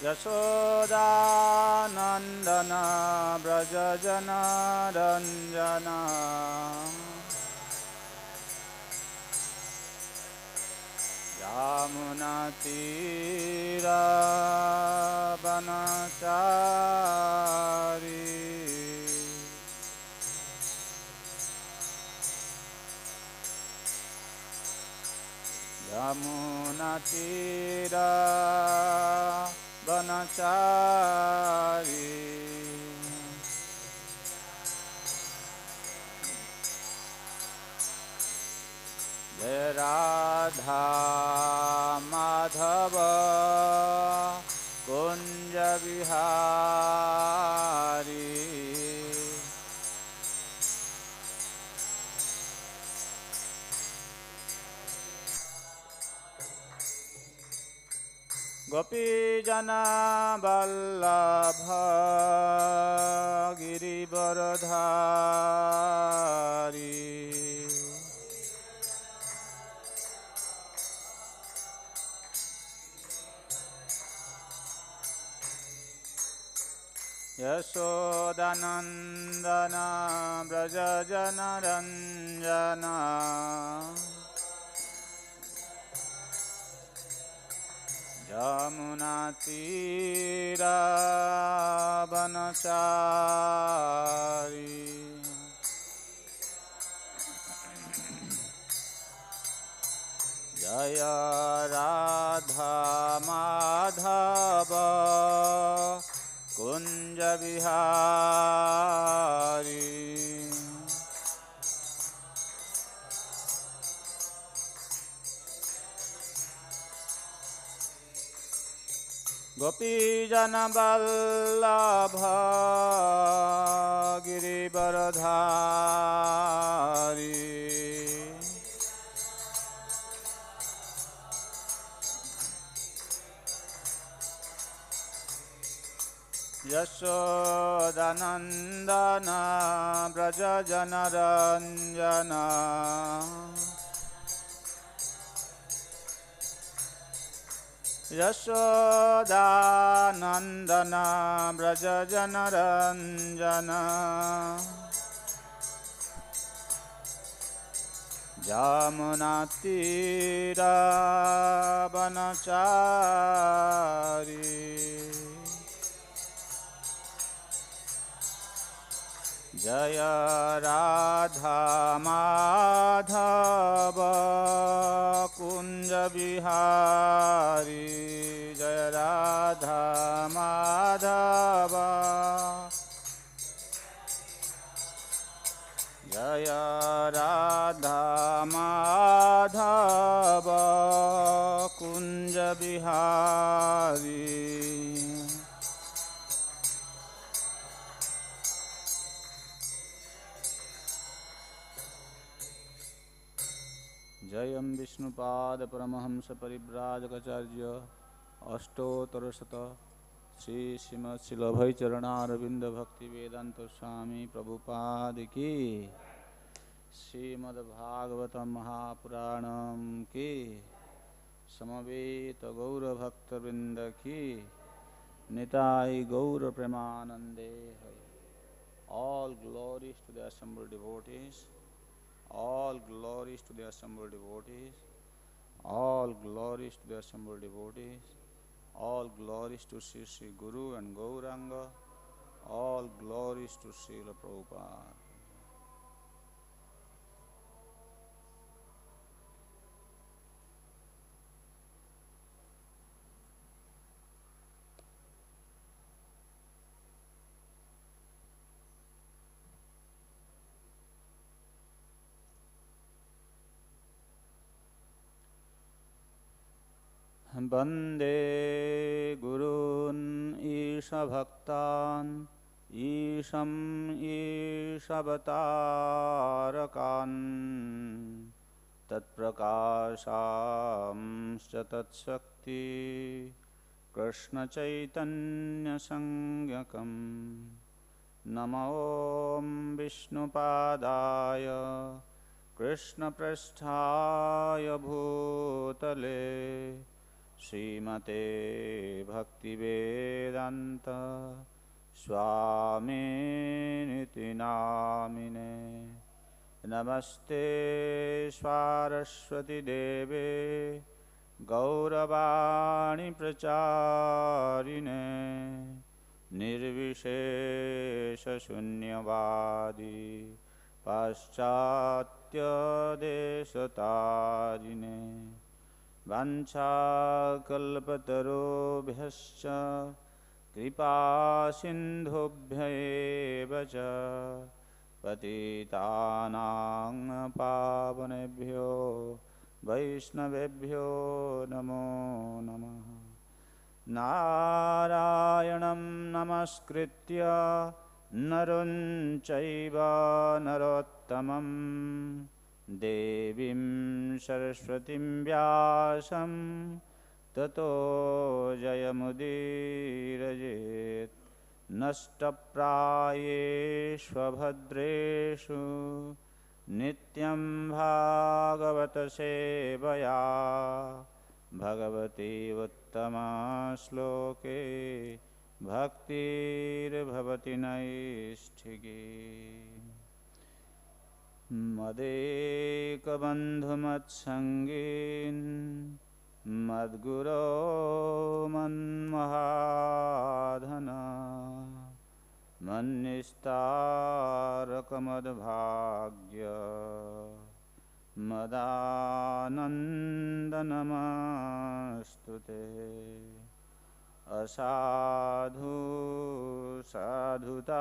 यशोदानन्दना व्रजजनरञ्जना यामुनातीरावनचारी यामुनातीरावनचारी जय राधा माधव कुंज बिहारी गोपीजना वल्लभ गिरिवरधारी यशोदानन्दना व्रजजनरञ्जना यमुनातीरावनचारी जय राधा माधव कुंज बिहारी गोपीजन वल्लभ गिरिवरधारी यशोदानन्दन व्रजजनरञ्जना यशोदानन्दन व्रजजनरञ्जना यमुनातीरावनचारी जय राधा माधव कुंज बिहारी जय राधा माधव जय राधा माधव कुंज बिहारी जयं विष्णुपाद परमहंस परिव्राजकाचार्य अष्टोत्तरशत श्री श्रीमद् शिलभै चरणारविंद भक्ति वेदांत स्वामी प्रभुपाद की श्रीमद् भागवतम महापुराणम की समवेत गौर भक्तवृंद की निताय गौर प्रेमानंदे all glories to the assembled devotees. All glories to the assembled devotees. All glories to the assembled devotees. All glories to Sri Sri Guru and Gauranga. All glories to Srila Prabhupada. वंदे गुरून् ईशभक्तान् ईशम् ईशवतारकान् तत्प्रकाशांश्च तत्शक्ति कृष्णचैतन्यसंज्ञकम् नमो विष्णुपादाय कृष्णपृष्ठाय भूतले श्रीमते भक्तिवेदांत स्वामिनिति नामिने। नमस्ते सरस्वती देवे गौरवाणी प्रचारिणे निर्विशेष शून्यवादी पाश्चात्य देशतारिणे। वाञ्छाकल्पतरुभ्यश्च कृपा सिन्धुभ्यैव च पतितानां पावनेभ्यो वैष्णवेभ्यो नमो नमः। नारायणं नमस्कृत्य नरं चैव नरोत्तमं देवीं सरस्वतीं व्यासं ततो जयमुदीरयेत्। नष्टप्रायेष्वभद्रेषु नित्यं भागवत सेवया भगवती उत्तमश्लोके भक्तिर्भवति नैष्ठिकी। मदेकबन्धुमत्सङ्गीन् मद्गुरो मन्महाधना मन्निस्तारकमद्भाग्य मदानन्दनमस्तुते। असाधु साधुतादायिन्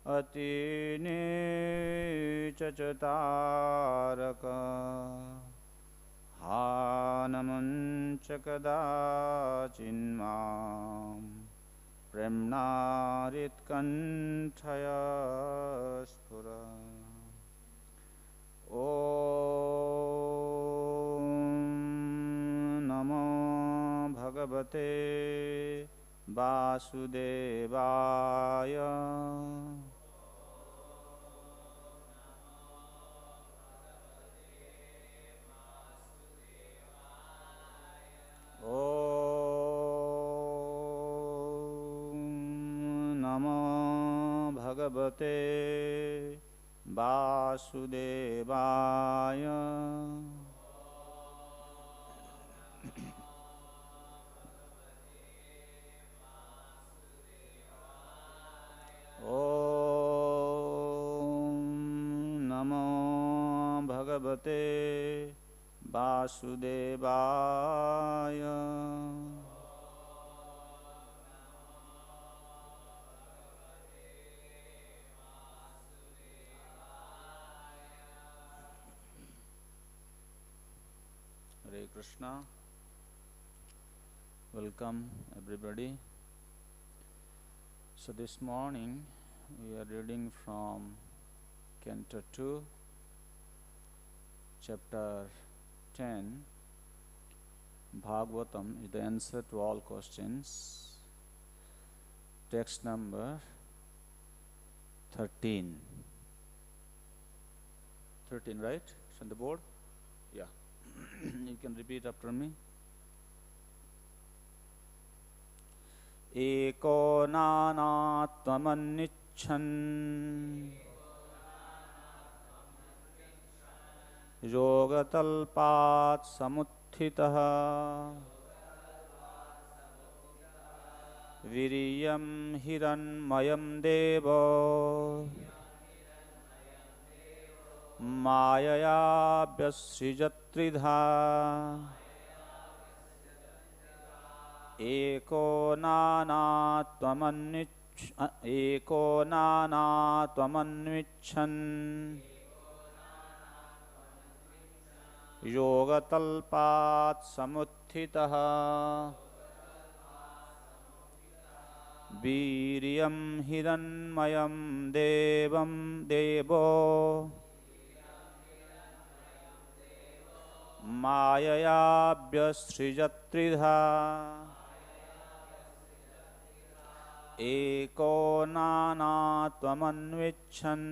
अतिनीचचतारक हानमञ्च कदाचिन्मां प्रेम्णारित्कण्ठया स्फुर। ॐ नमो भगवते वासुदेवाय। भगवते वासुदेवाय। ॐ नमो भगवते वासुदेवाय। Hare Krishna. Welcome everybody. So this morning we are reading from Canto 2, Chapter 10. Bhagavatam is the answer to all questions. Text number 13. 13, right? It's on the board? Yeah. You can repeat after me. Eko nānātvam annvicchan yoga-talpāt samutthitaḥ vīryaṁ hiraṇmayam devo māyayā vyasṛjat tridhā eko nānātvam anvicchan yoga-talpāt samutthitaḥ vīryam hiraṇmayam devo māyayā vyasṛjat tridhā eko nānātvam anvicchan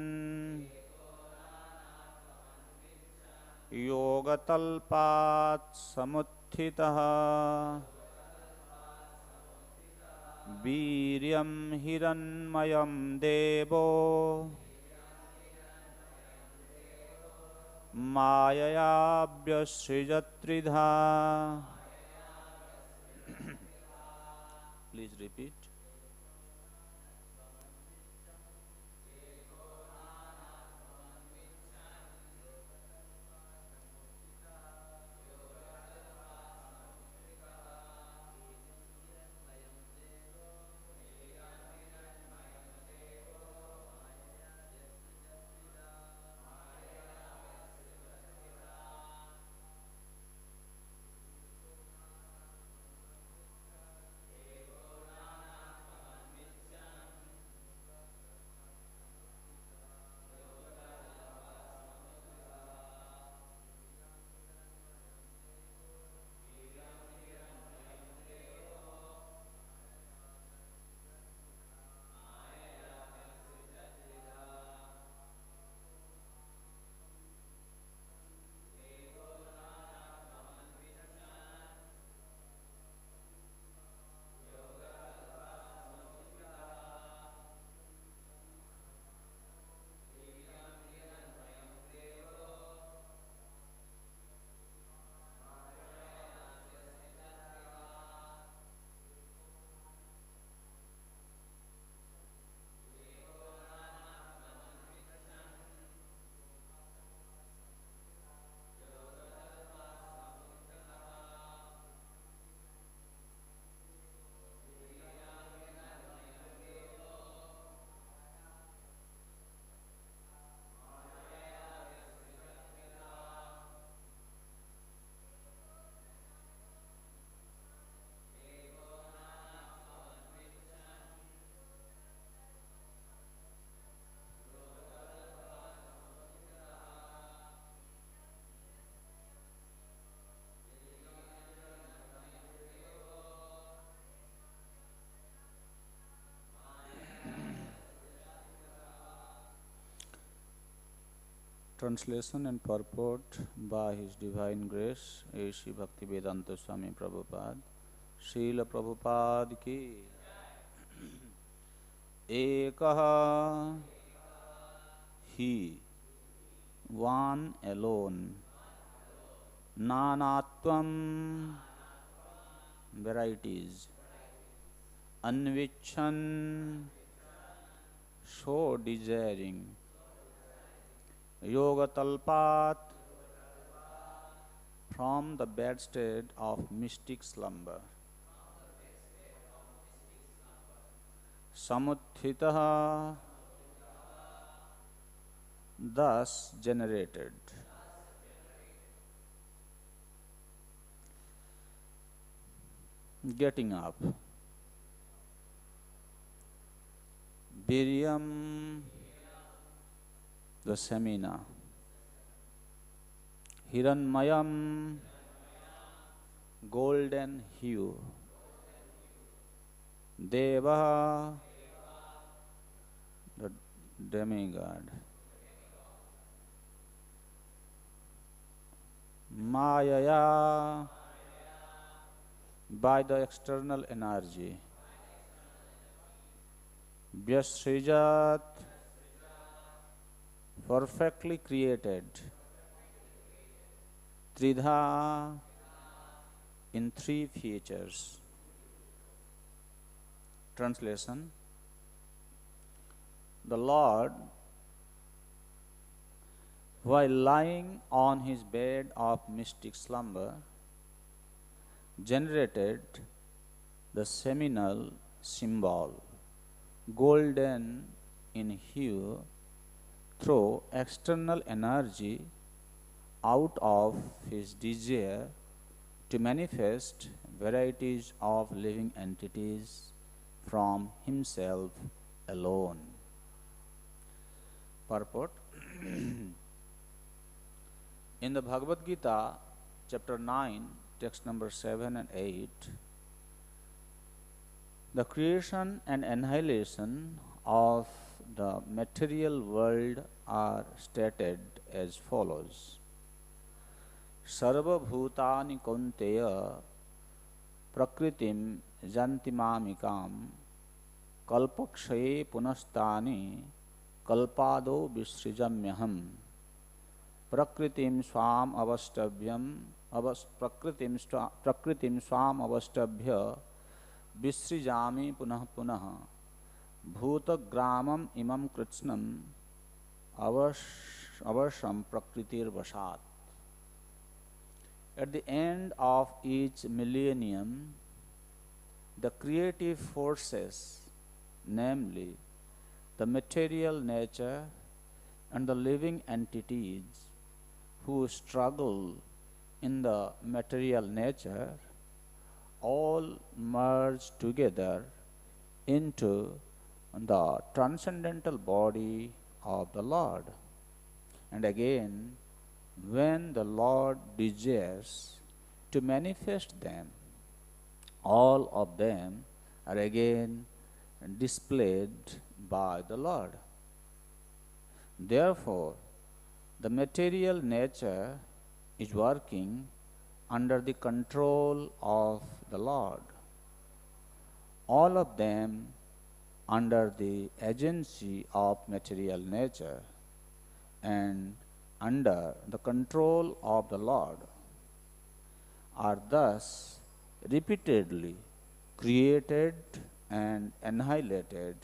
yoga-talpāt samutthitaḥ vīryaṁ hiraṇmayam devo māyayā vyasṛjat tridhā. Please repeat. Translation and purport by His Divine Grace, A.C. Bhaktivedanta Swami Prabhupada. Srila Prabhupada ki ekaḥ, He, one alone, nānātvam, varieties, anvicchan, so desiring, yoga-talpāt, from the bedstead of mystic slumber, samutthitaḥ, thus generated, getting up, vīryam, the seminal, hiraṇmayam, golden hue, devaḥ, the demigod, māyayā, by the external energy, vyasṛjat, perfectly created, tridhā, in three features. Translation: the Lord, while lying on his bed of mystic slumber, generated the seminal symbol, golden in hue, through external energy out of his desire to manifest varieties of living entities from himself alone. Purport. In the Bhagavad-gītā, chapter 9, text number 7 and 8, the creation and annihilation of the material world are stated as follows. sarva-bhūtāni kaunteya prakṛtiṁ janti māmikāṁ kalpa-kṣaye punastāni kalpādo vyasṛjamyaham prakṛtiṁ swam avastabhya vyasṛjami punah punah bhūtagramam imam kritsnam avasham prakṛtirvasāt. At the end of each millennium, the creative forces, namely the material nature and the living entities who struggle in the material nature, all merge together into the transcendental body of the Lord. And again, when the Lord desires to manifest them, all of them are again displayed by the Lord. Therefore, the material nature is working under the control of the Lord. All of them under the agency of material nature and under the control of the Lord are thus repeatedly created and annihilated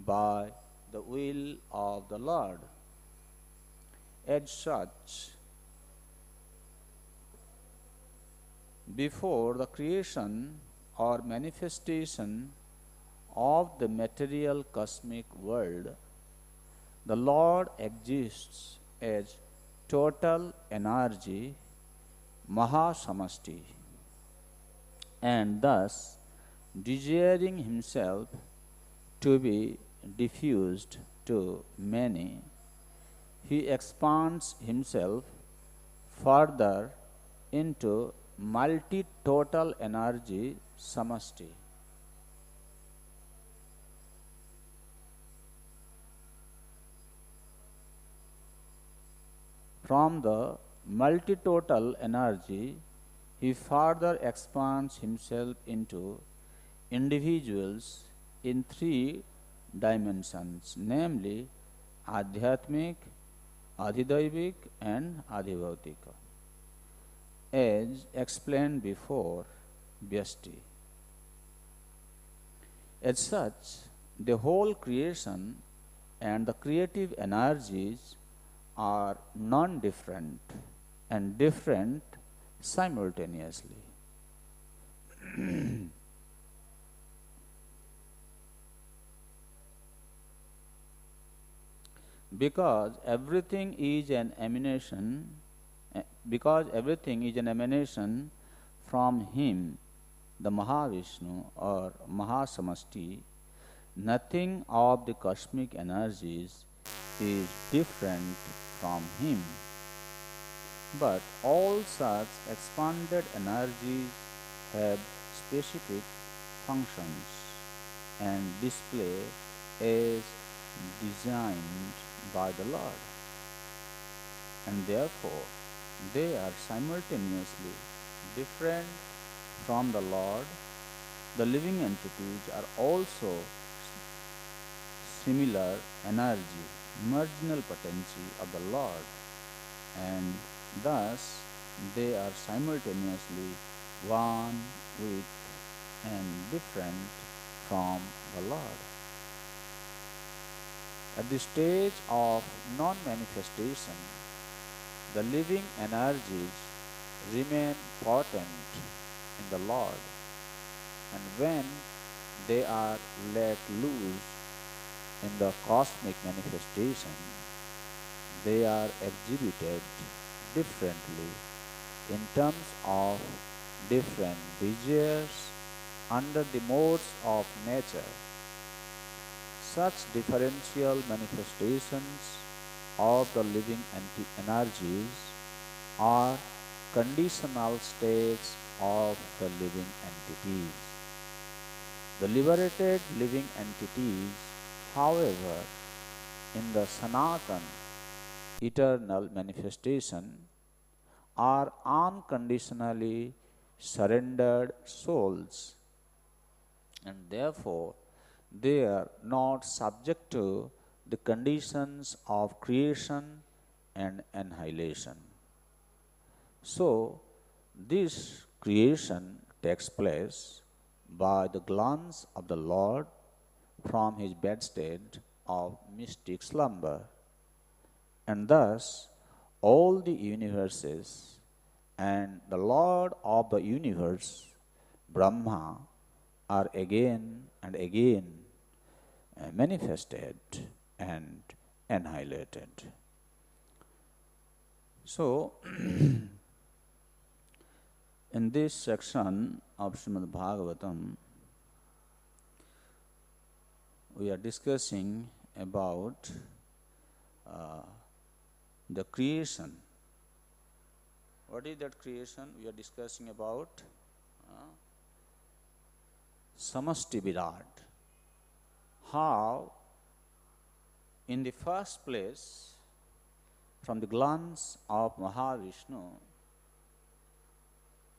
by the will of the Lord. As such, before the creation or manifestation of the material cosmic world, the Lord exists as total energy, Mahasamasti, and thus desiring himself to be diffused to many, he expands himself further into multi-total energy, Samasti. From the multi-total energy, he further expands himself into individuals in three dimensions, namely Adhyatmic, Adhidaivik and Adhibhautika, as explained before, Vyasti. As such, the whole creation and the creative energies are non-different and different simultaneously. Because everything is an emanation from him, the Mahavishnu or Mahasamasti, nothing of the cosmic energies is different from him. But all such expanded energies have specific functions and display as designed by the Lord, and therefore they are simultaneously different from the Lord. The living entities are also similar energy, marginal potency of the Lord, and thus they are simultaneously one with and different from the Lord. At the stage of non-manifestation, the living energies remain potent in the Lord, and when they are let loose in the cosmic manifestation, they are exhibited differently in terms of different desires under the modes of nature. Such differential manifestations of the living energies are conditional states of the living entities. The liberated living entities, however, in the Sanatan, eternal manifestation, are unconditionally surrendered souls, and therefore they are not subject to the conditions of creation and annihilation. So, this creation takes place by the glance of the Lord from his bedstead of mystic slumber, and thus all the universes and the Lord of the universe, Brahma, are again and again manifested and annihilated. So, in this section of Srimad Bhagavatam, we are discussing about the creation. What is that creation? We are discussing about samasti virat. How, in the first place, from the glance of Mahavishnu,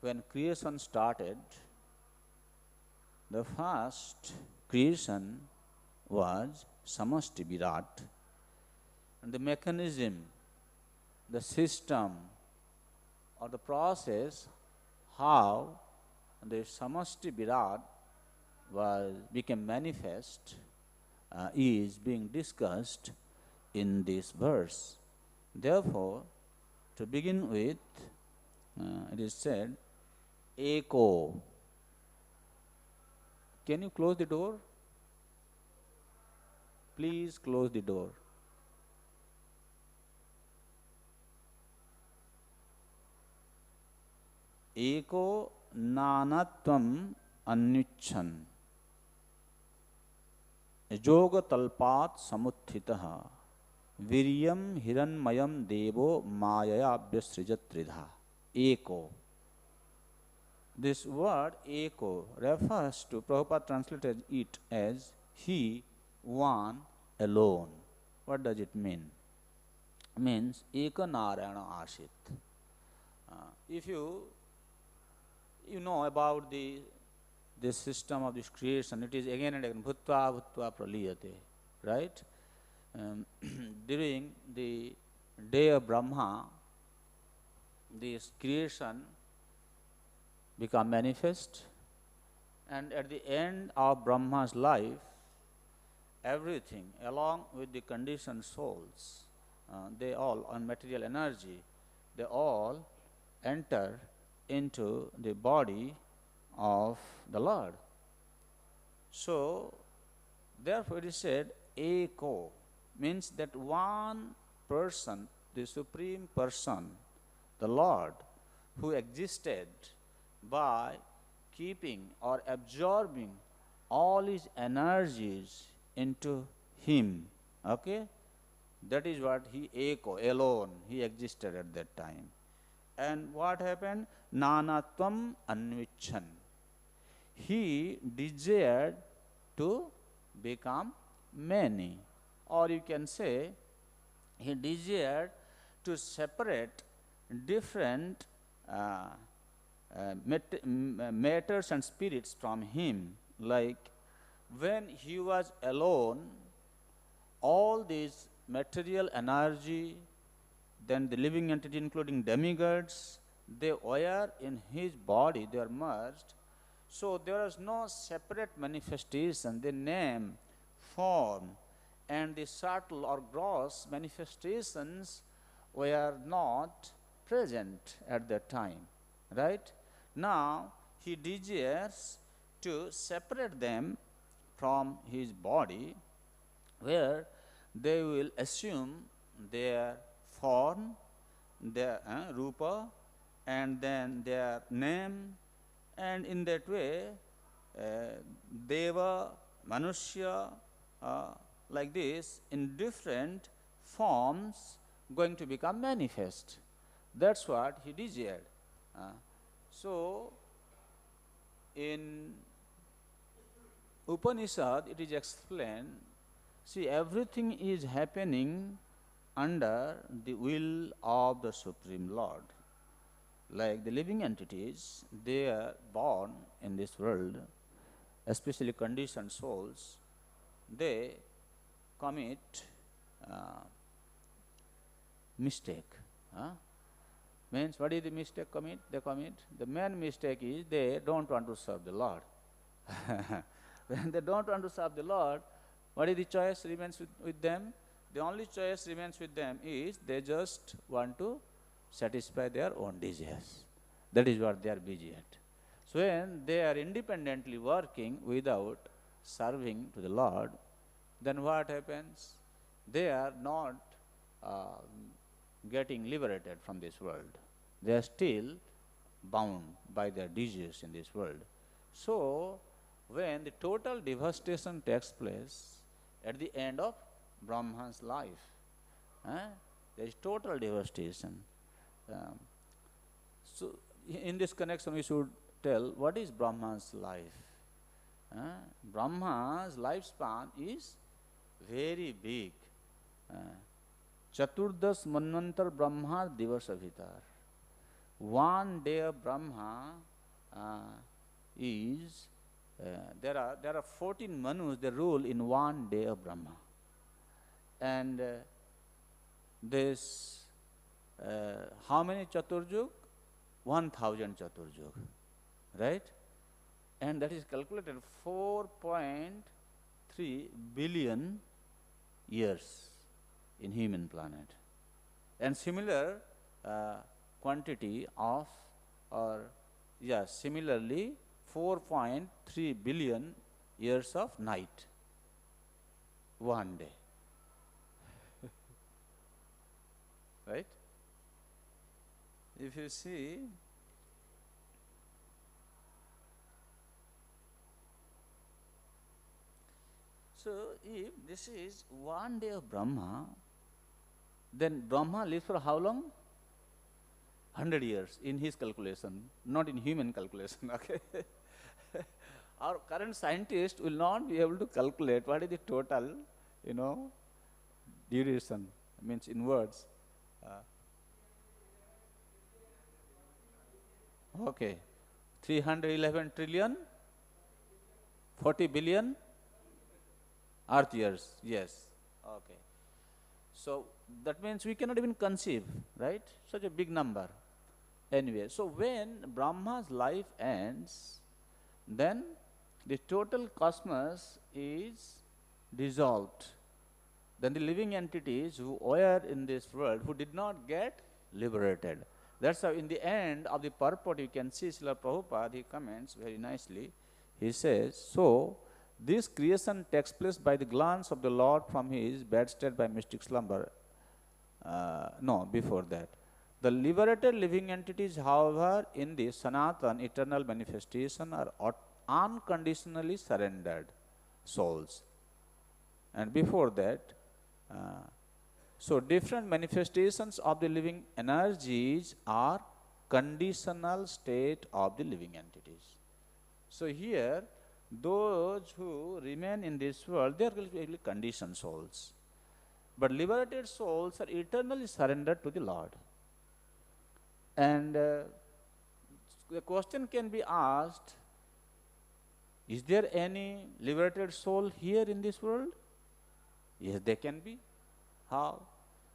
when creation started, the first creation was samasti virat, and the mechanism, the system, or the process how the samasti virat became manifest is being discussed in this verse. Therefore, to begin with, it is said, eko. Can you close the door? Please close the door. Eko nānātvam anvicchan yoga-talpāt samutthitaḥ vīryaṁ hiraṇmayam devo māyayā vyasṛjat tridhā. Eko. This word eko refers to, Prabhupada translated it as he, one, alone. What does it mean? It means eka narayana ashit. If you know about this system of this creation, it is again and again bhutva bhutva praliyate, right? During the day of Brahma, this creation become manifest, and at the end of Brahma's life, everything along with the conditioned souls, they all, on material energy, they all enter into the body of the Lord. So, therefore it is said, eko, means that one person, the Supreme Person, the Lord, who existed by keeping or absorbing all his energies into him. Okay? That is what he, eko, alone, he existed at that time. And what happened? Nānātvam anvicchan. He desired to become many. Or you can say, he desired to separate different matters and spirits from him. Like when he was alone, all this material energy, then the living entity including demigods, they were in his body, they are merged. So there was no separate manifestation. The name, form, and the subtle or gross manifestations were not present at that time, right? Now he desires to separate them from his body, where they will assume their form, their rupa, and then their name, and in that way, deva, manushya, like this, in different forms, going to become manifest. That's what he desired. So, in Upanishad, it is explained, see, everything is happening under the will of the Supreme Lord. like the living entities, they are born in this world, especially conditioned souls, they commit mistake. Means what is the mistake they commit? The main mistake is they don't want to serve the Lord. When they don't want to serve the Lord, what is the choice remains with them? The only choice remains with them is they just want to satisfy their own desires. That is what they are busy at. So when they are independently working without serving to the Lord, then what happens? They are not getting liberated from this world. They are still bound by their desires in this world. So, when the total devastation takes place at the end of Brahma's life, there is total devastation. So, in this connection we should tell what is Brahma's life. Brahma's lifespan is very big. Chaturdas manvantar Brahma divasa bhitar. 1 day of Brahma is there are 14 manus they rule in 1 day of Brahma, and this how many chaturjug? 1000 chaturjug, right? And that is calculated 4.3 billion years in human planet, and similar quantity of, similarly 4.3 billion years of night, 1 day. Right? If you see, so if this is 1 day of Brahma, then Brahma lives for how long? 100 years in his calculation, not in human calculation. Okay. Our current scientists will not be able to calculate what is the total, duration, means in words. Okay, 311 trillion, 40 billion Earth years, yes. Okay. So that means we cannot even conceive, right? Such a big number. Anyway, so when Brahma's life ends, then the total cosmos is dissolved. Then the living entities who were in this world, who did not get liberated. That's how in the end of the purport you can see Srila Prabhupada, he comments very nicely. He says, so this creation takes place by the glance of the Lord from his bedstead by mystic slumber. Before that. The liberated living entities, however, in the Sanatan eternal manifestation are unconditionally surrendered souls. And before that, so different manifestations of the living energies are conditional state of the living entities. So here, those who remain in this world, they are really conditioned souls. But liberated souls are eternally surrendered to the Lord. And the question can be asked, is there any liberated soul here in this world? Yes, there can be. How?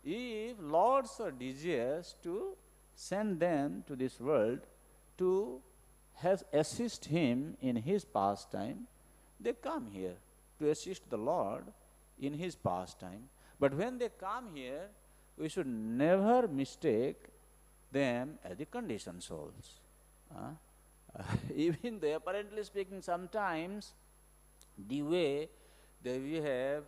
If Lord so desires to send them to this world to assist him in his pastime, they come here to assist the Lord in his pastime. But when they come here, we should never mistake them as the conditioned souls. Even though apparently speaking, sometimes the way they behave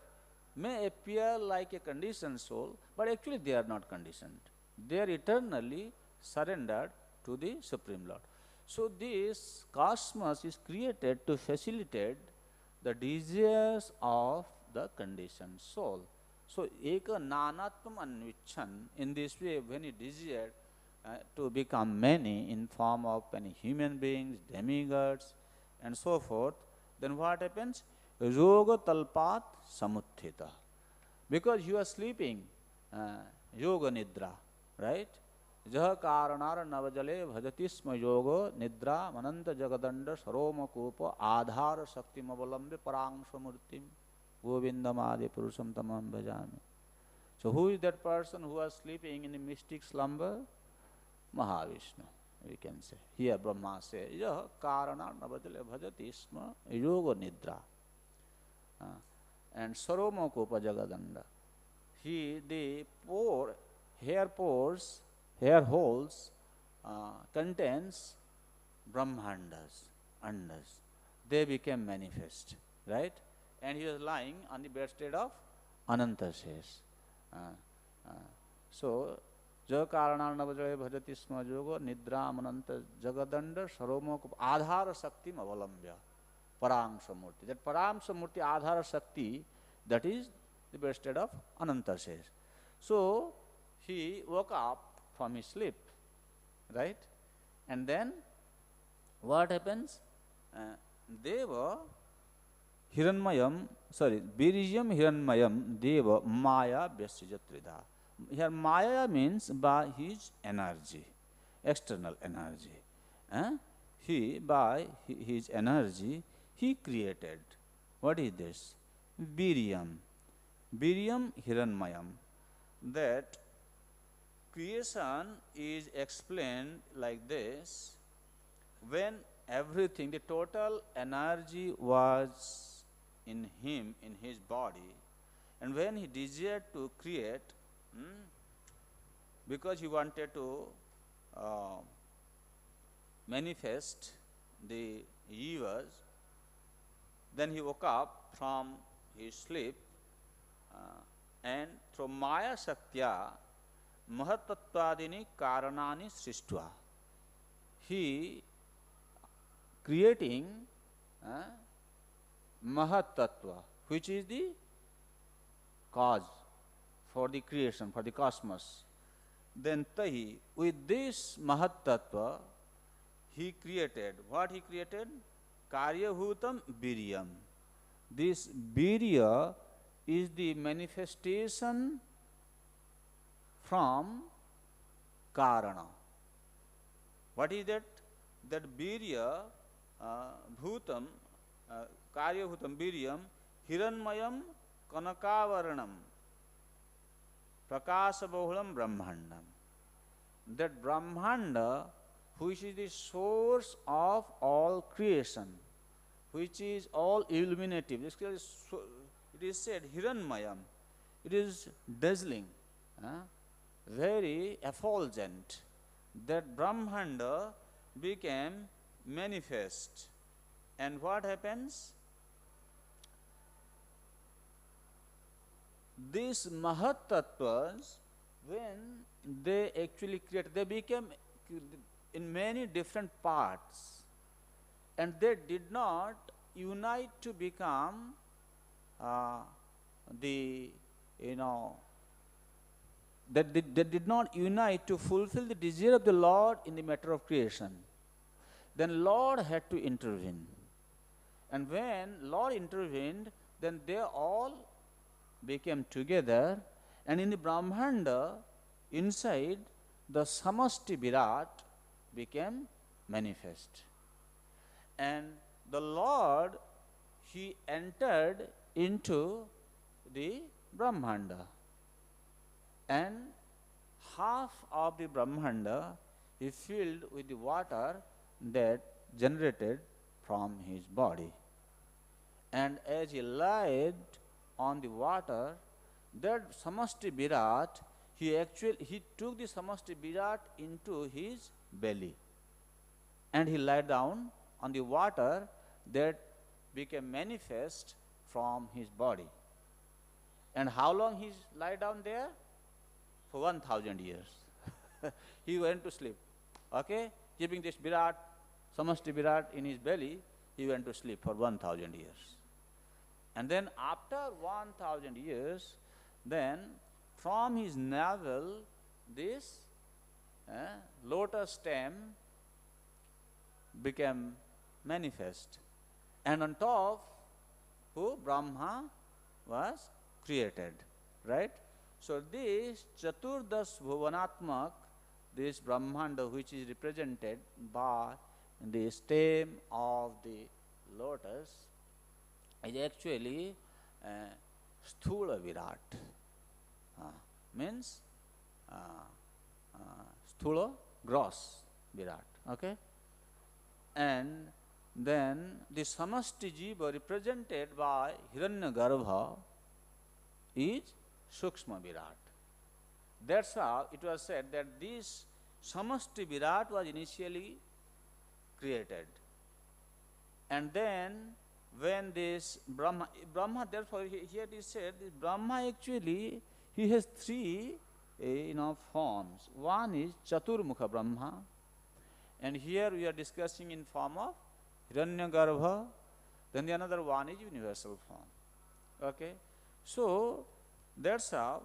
may appear like a conditioned soul, but actually they are not conditioned. They are eternally surrendered to the Supreme Lord. So this cosmos is created to facilitate the desires of the conditioned soul. So ekaḥ nānātvam anvicchan, in this way when he desired to become many in form of many human beings, demigods and so forth, then what happens? Yoga-talpāt samutthitaḥ. Because you are sleeping, yoga nidra, right? Jah karanar navajale bhajati sma yogo nidra mananta jagadanda saroma kupa adhara shakti avalambe parang samurtim govindam adi purusham tamam bhajami. So who is that person who was sleeping in a mystic slumber? Mahavishnu, we can say. Here Brahma says, Yah karana navajale bhajati sma yoga nidra. And saroma kupa jagadanda. The hair holes contains brahmandas, andas. They became manifest, right? And he was lying on the bedstead of Ananta says. So, ja karanarnavajaya bhajati sma yoga nidra mananta jagadanda saromokup adhara shakti avalambya parang samurti. That parang samurti adhara shakti, that is the bedstead of Ananta says. So, he woke up from his sleep, right? And then, what happens? Devo hiraṇmayam, vīryaṁ hiraṇmayam, devo māyayā vyasṛjat tridhā. Here māyayā means by his energy, external energy. By his energy, he created. What is this? Vīryam. Vīryam hiraṇmayam. That creation is explained like this. When everything, the total energy was in him, in his body, and when he desired to create, because he wanted to manifest the universe, then he woke up from his sleep and through Maya Shaktya Mahatatvadini Karanani Srishtva, he creating Mahatattva, which is the cause for the creation, for the cosmos. Then Tahi, with this Mahatattva, he created, what he created? Karyabhutam vīryam. This vīrya is the manifestation from Karana. What is that? That vīrya, bhutam, karyabhutam vīryam, hiraṇmayam kanakavaranam, prakāsa-bahulam brahmandam. That Brahmanda, which is the source of all creation, which is all illuminative. It is said hiraṇmayam. It is dazzling, very effulgent. That Brahmanda became manifest. And what happens? These Mahat-tattvas, when they actually create, they became in many different parts, and they did not unite to become they did not unite to fulfill the desire of the Lord in the matter of creation. Then Lord had to intervene. And when Lord intervened, then they all became together, and in the Brahmanda, inside, the Samasti Virat became manifest. And the Lord, he entered into the Brahmanda, and half of the Brahmanda is filled with the water that generated from his body. And as he lied on the water, that Samasti Virat, he took the Samasti Virat into his belly, and he lay down on the water that became manifest from his body. And how long he lay down there? For 1,000 years. He went to sleep. Okay? Keeping this Virat, Samasti Virat in his belly, he went to sleep for 1,000 years. And then after 1,000 years, then from his navel, this lotus stem became manifest. And on top, Brahma was created, right? So this Chaturdash Bhuvanatmak, this Brahmanda, which is represented by the stem of the lotus, is actually sthula virat. Means sthula, gross virat. Okay? And then the samasti jiva represented by hiranyagarbha is sukshma virat. That's how it was said that this samasti virat was initially created. And then when this Brahma, therefore here it is said, this Brahma actually, he has three forms. One is Chaturmukha Brahma, and here we are discussing in form of Hiranyagarbha. Then the another one is universal form. Okay? So that's how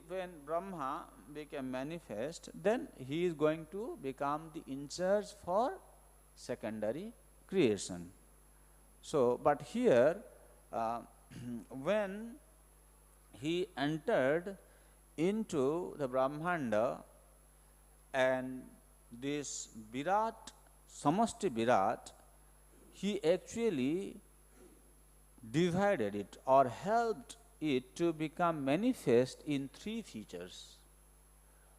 when Brahma became manifest, then he is going to become the in charge for secondary creation. So, but here, when he entered into the Brahmanda, and this Virat, Samasti Virat, he actually divided it or helped it to become manifest in three features.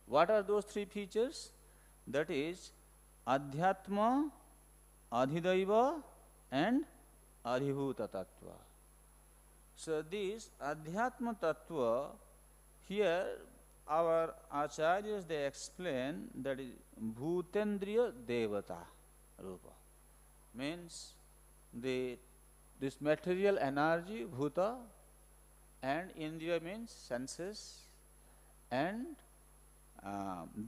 What are those three features? That is Adhyatma, Adhidaiva, and Adhibhuta Tattva. So this Adhyatma Tattva, here our acharyas, they explain that is Bhutendriya Devata Rupa. Means this material energy, Bhuta, and Indriya means senses, and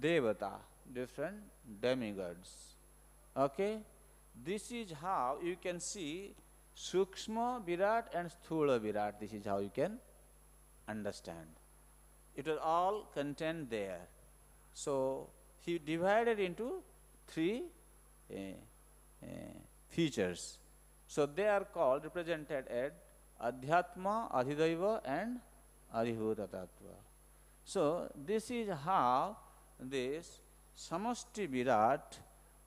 Devata, different demigods. Okay? This is how you can see Sukshma Virat and Sthula Virat. This is how you can understand. It was all contained there. So he divided into three features. So they are called, represented as Adhyatma, Adhidaiva, and Adhibhuta Tattva. So this is how this Samasti Virat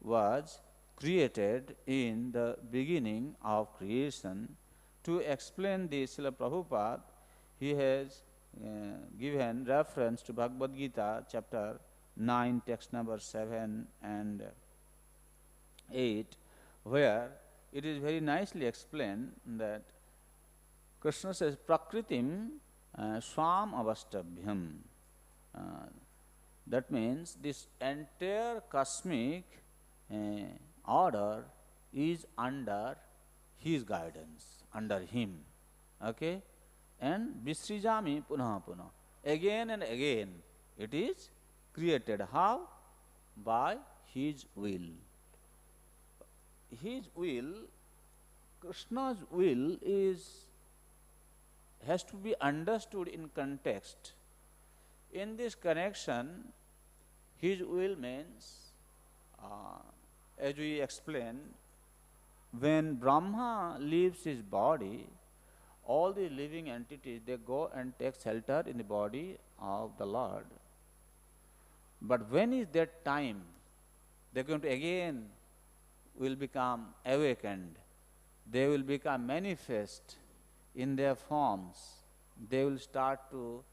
was created in the beginning of creation. To explain this, Srila Prabhupada, he has given reference to Bhagavad-gītā, chapter 9, text number 7 and 8, where it is very nicely explained that Krishna says, prakṛtiṁ swam avastabhyam. That means this entire cosmic order is under his guidance, under him. Okay? And vyasṛjami punah punah. Again and again it is created. How? By his will. His will, Krishna's will has to be understood in context. In this connection, his will means, as we explained, when Brahma leaves his body, all the living entities, they go and take shelter in the body of the Lord. But when is that time? They are going to again will become awakened. They will become manifest in their forms. They will start to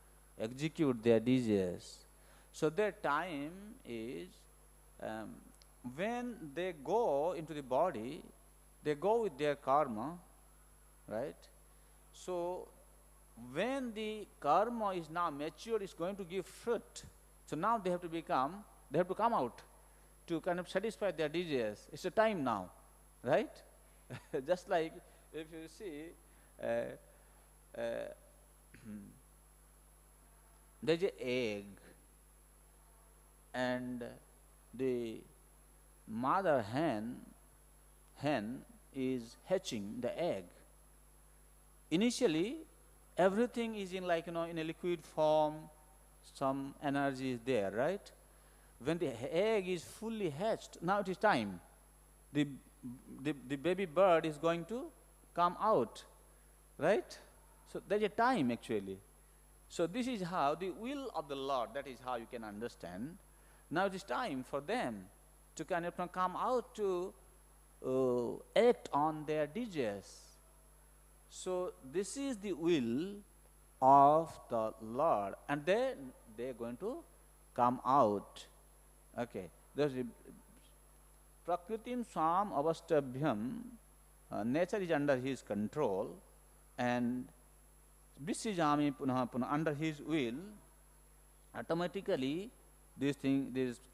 execute their desires. So their time is when they go into the body, they go with their karma, right? So when the karma is now mature, it's going to give fruit. So now they have to come out to kind of satisfy their desires. It's a time now, right? Just like if you see, there's an egg, and the mother hen is hatching the egg. Initially, everything is in in a liquid form. Some energy is there, right? When the egg is fully hatched, now it is time. The baby bird is going to come out, right? So there's a time actually. So this is how the will of the Lord, that is how you can understand Now it is time for them to kind of come out to act on their desires. So this is the will of the Lord, and then they are going to come out. Okay. There's prakṛtiṁ swam avastabhyam. Nature is under his control, and vyasṛjami punah punah, under his will, automatically this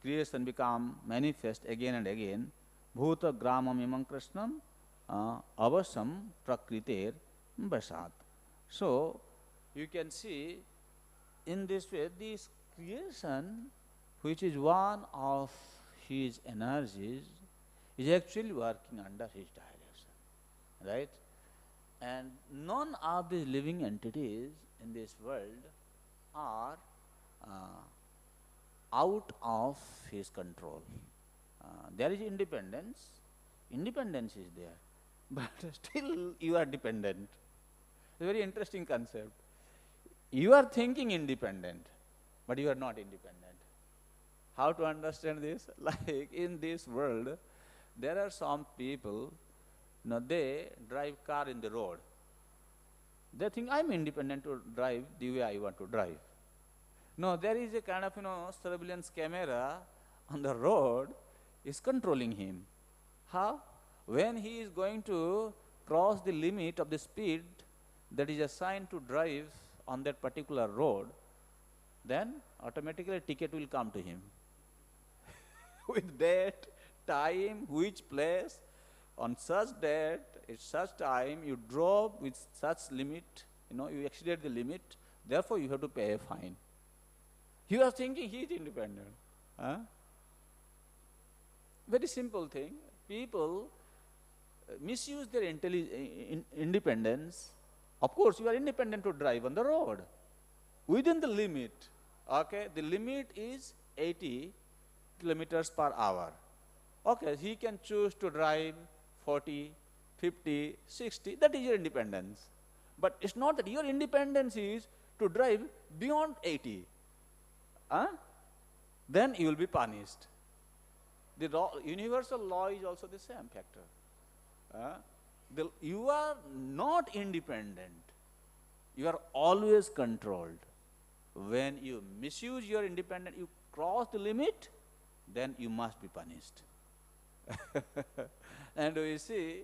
creation become manifest again and again. Bhuta gramam imam krishnam avasam prakriter vasat. So you can see in this way, this creation, which is one of his energies, is actually working under his direction, right? And none of these living entities in this world are out of his control. There is independence is there, but still you are dependent. It's a very interesting concept. You are thinking independent, but you are not independent. How to understand this? Like in this world, there are some people, they drive car in the road. They think I'm independent to drive the way I want to drive. No, there is a kind of surveillance camera on the road is controlling him. How? When he is going to cross the limit of the speed that is assigned to drive on that particular road, then automatically a ticket will come to him. With that time, which place, on such date, at such time, you drove with such limit, you exceeded the limit, therefore you have to pay a fine. You are thinking he is independent. Huh? Very simple thing. People misuse their independence. Of course, you are independent to drive on the road within the limit. Okay, the limit is 80 kilometers per hour. Okay, he can choose to drive 40, 50, 60. That is your independence. But it's not that your independence is to drive beyond 80. Then you will be punished. The universal law is also the same factor. You are not independent. You are always controlled. When you misuse your independence, you cross the limit, then you must be punished. And we see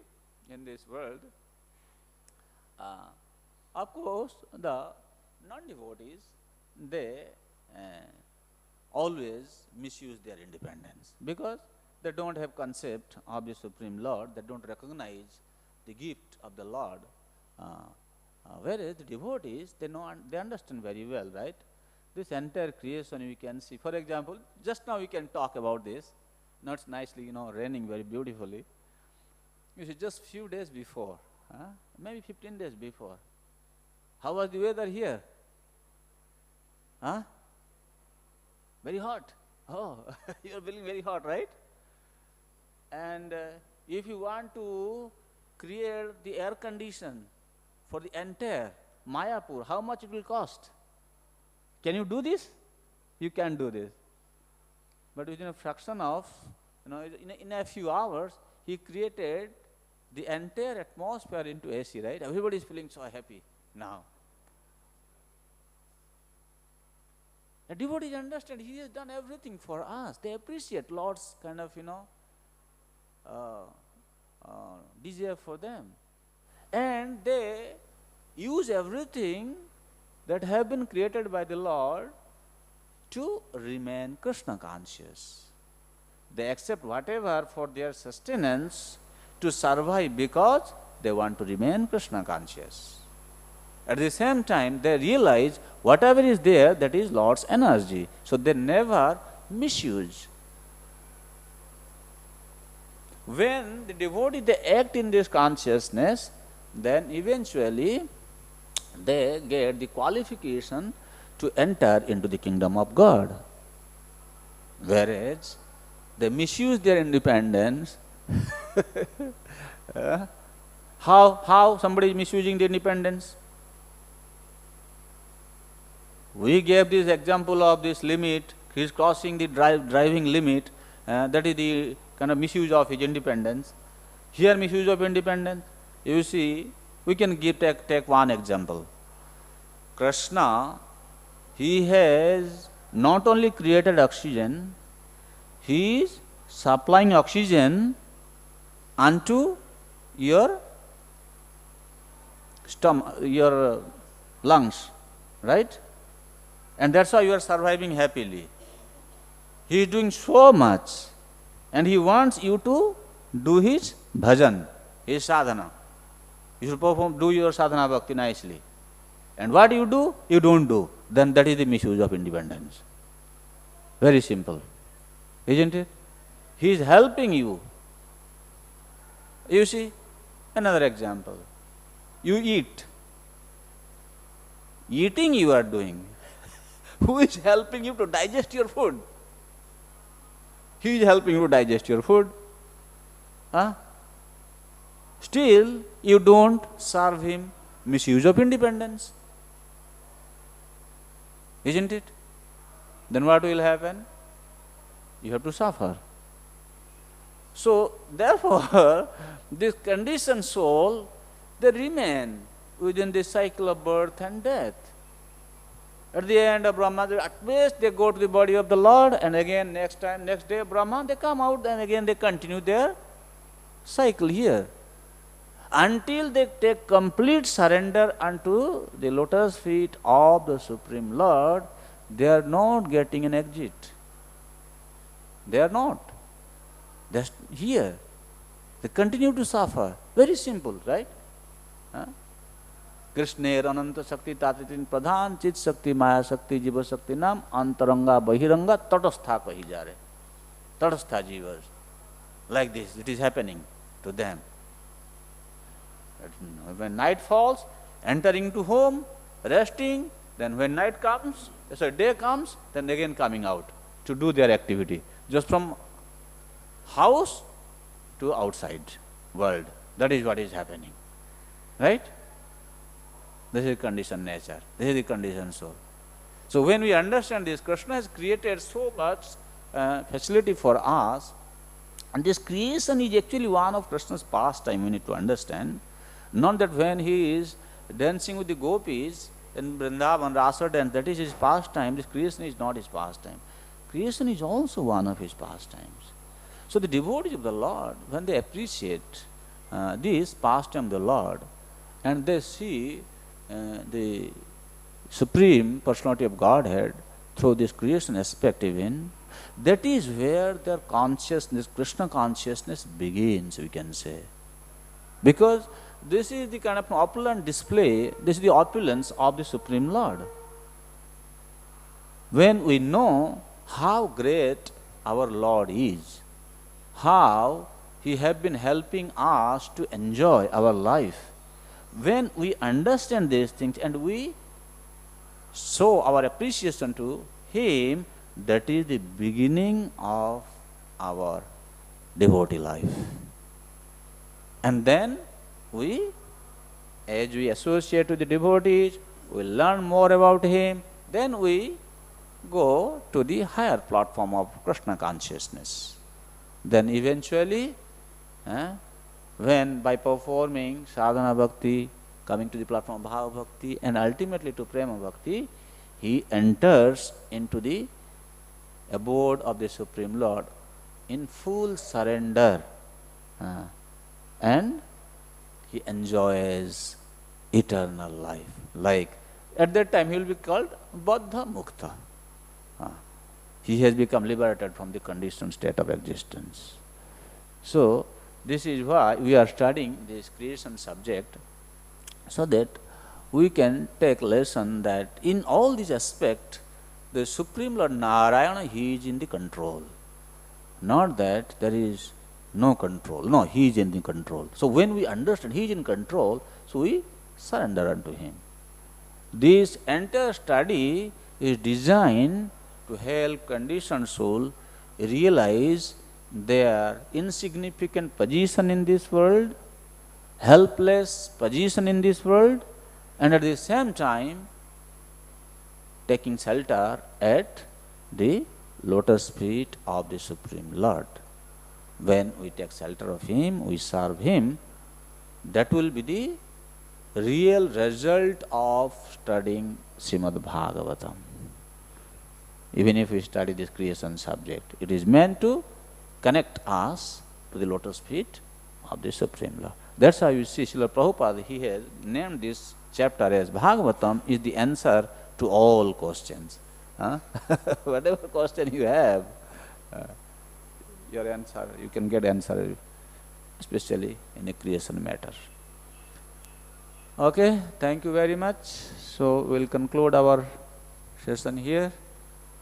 in this world, of course, the non-devotees, they always misuse their independence because they don't have concept of the Supreme Lord, they don't recognize the gift of the Lord. Whereas the devotees, they understand very well, right? This entire creation we can see. For example, just now we can talk about this. Now it's nicely, raining very beautifully. You see, just few days before, maybe 15 days before, how was the weather here? Very hot. Oh, you are feeling very hot, right? And if you want to create the air condition for the entire Mayapur, how much it will cost? Can you do this? You can do this. But within a fraction of, in a few hours, he created the entire atmosphere into AC, right? Everybody is feeling so happy now. The devotees understand he has done everything for us. They appreciate Lord's kind of, desire for them. And they use everything that have been created by the Lord to remain Krishna conscious. They accept whatever for their sustenance to survive because they want to remain Krishna conscious. At the same time, they realize whatever is there, that is Lord's energy. So they never misuse. When the devotee, they act in this consciousness, then eventually they get the qualification to enter into the kingdom of God. Whereas they misuse their independence. How somebody is misusing the independence? We gave this example of this limit he is crossing the driving limit, that is the kind of misuse of his independence. Here misuse of independence, you see, we can take one example. Krishna, he has not only created oxygen, he is supplying oxygen unto your stomach, your lungs, right? And that's why you are surviving happily. He is doing so much, and he wants you to do his bhajan, his sadhana. You should do your sadhana bhakti nicely. And what you do, you don't do. Then that is the misuse of independence. Very simple, isn't it? He is helping you. You see, another example. You eat. Eating you are doing. Who is helping you to digest your food? He is helping you to digest your food. Huh? Still, you don't serve him. Misuse of independence. Isn't it? Then what will happen? You have to suffer. So, therefore, this conditioned soul, they remain within the cycle of birth and death. At the end of Brahma, at best they go to the body of the Lord, and again next day Brahma, they come out, and again they continue their cycle here. Until they take complete surrender unto the lotus feet of the Supreme Lord, they are not getting an exit. They are not. Just here. They continue to suffer. Very simple, right? Krishner ananta shakti tatitin pradhan chit shakti maya shakti jiva shakti nam antaranga bahiranga tatastha kahi ja rahe. Tatastha jivas. Like this, it is happening to them. When night falls, entering to home, resting, then when night comes, day comes, then again coming out to do their activity. Just from house to outside world. That is what is happening. Right? This is conditioned nature. This is the conditioned soul. So when we understand this, Krishna has created so much facility for us, and this creation is actually one of Krishna's pastime. We need to understand. Not that when he is dancing with the gopis in Vrindavan, Rasa dance, that is his pastime. This creation is not his pastime. Creation is also one of his pastimes. So the devotees of the Lord, when they appreciate this pastime of the Lord, and they see the Supreme Personality of Godhead through this creation aspect even, that is where their consciousness, Krishna consciousness begins, we can say. Because this is the kind of opulent display, this is the opulence of the Supreme Lord. When we know how great our Lord is, how He has been helping us to enjoy our life, when we understand these things and we show our appreciation to Him, that is the beginning of our devotee life. And then as we associate with the devotees, we learn more about Him, then we go to the higher platform of Krishna consciousness. Then eventually, when by performing sadhana bhakti, coming to the platform of bhava bhakti, and ultimately to prema bhakti, he enters into the abode of the Supreme Lord in full surrender, and he enjoys eternal life. Like at that time he will be called Baddha Mukta. He has become liberated from the conditioned state of existence. So this is why we are studying this creation subject, so that we can take lesson that in all these aspects, the Supreme Lord Narayana, He is in the control. Not that there is no control. No, He is in the control. So when we understand He is in control, so we surrender unto Him. This entire study is designed to help conditioned soul realize their insignificant position in this world, helpless position in this world, and at the same time taking shelter at the lotus feet of the Supreme Lord. When we take shelter of Him, we serve Him, that will be the real result of studying Srimad Bhagavatam. Even if we study this creation subject, it is meant to connect us to the lotus feet of the Supreme Lord. That's how you see Srila Prabhupada, he has named this chapter as Bhagavatam is the answer to all questions. Whatever question you have, your answer, you can get answer, especially in a creation matter. Okay, thank you very much. So we'll conclude our session here,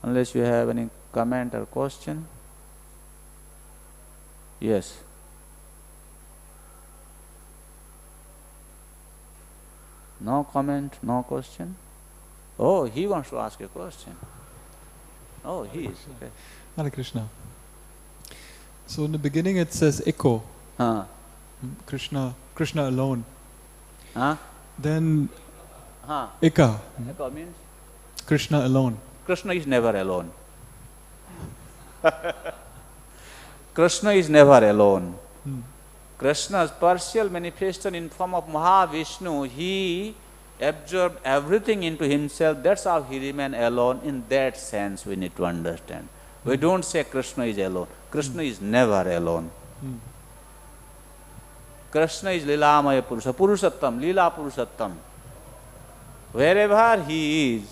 unless you have any comment or question. Yes. No comment, no question? Oh, he wants to ask a question. Oh, he is. Okay. Hare Krishna. So in the beginning it says echo. Krishna alone. Then ekaḥ. Ekaḥ means? Krishna alone. Krishna is never alone. Krishna is never alone. Krishna's partial manifestation in form of Mahavishnu, he absorbed everything into himself. That's how he remained alone. In that sense we need to understand. We don't say Krishna is alone. Krishna is never alone. Krishna is Lilamaya Purusha, Purushattam, Lila Purushattam. Wherever he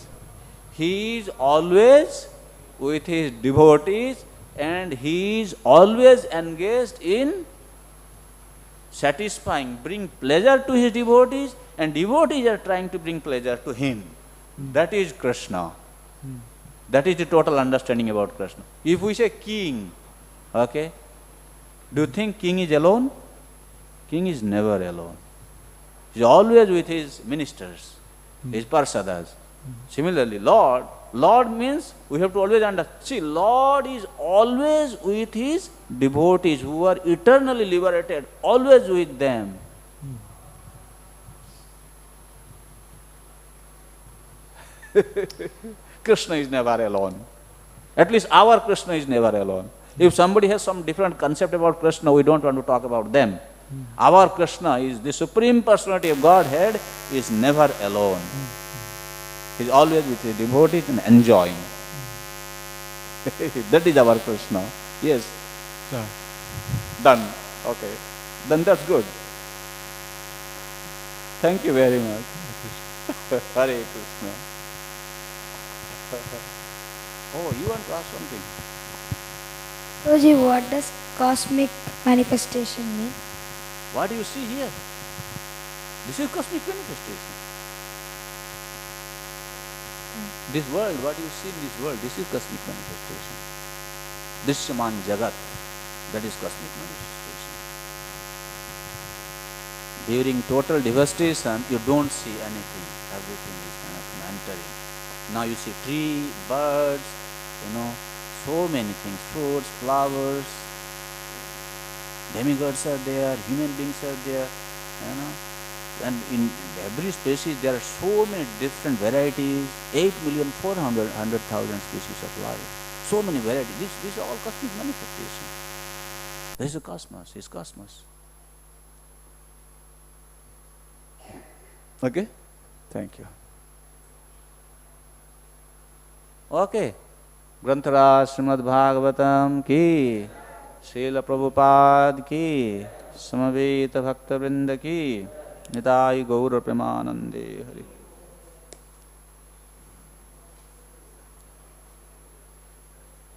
is always with his devotees, and he is always engaged in satisfying, bring pleasure to his devotees, and devotees are trying to bring pleasure to him. That is Krishna. That is the total understanding about Krishna. If we say king, okay, do you think king is alone? King is never alone. He is always with his ministers, his parsadas. Similarly, Lord means we have to always understand. See, Lord is always with his devotees who are eternally liberated, always with them. Krishna is never alone. At least our Krishna is never alone. If somebody has some different concept about Krishna, we don't want to talk about them. Our Krishna is the Supreme Personality of Godhead, is never alone. He is always with his devotees and enjoying. That is our Krishna. Yes. Done. Okay. Then that's good. Thank you very much. Hare Krishna. Oh, you want to ask something? Guruji, what does cosmic manifestation mean? What do you see here? This is cosmic manifestation. This world, what you see in this world, this is cosmic manifestation. Drishyaman Jagat, that is cosmic manifestation. During total devastation, you don't see anything. Everything is kind of entering. Now you see tree, birds, so many things, fruits, flowers, demigods are there, human beings are there, and in every species there are so many different varieties, 8,400,000 species of life, so many varieties. These are all cosmic manifestations. This is a cosmos, it's cosmos. Okay? Thank you. Okay. Granthara Srimad Bhagavatam ki, Srila Prabhupada ki, Samaveta Bhakta Vrinda ki, Nitai Gaura Premanande Hari.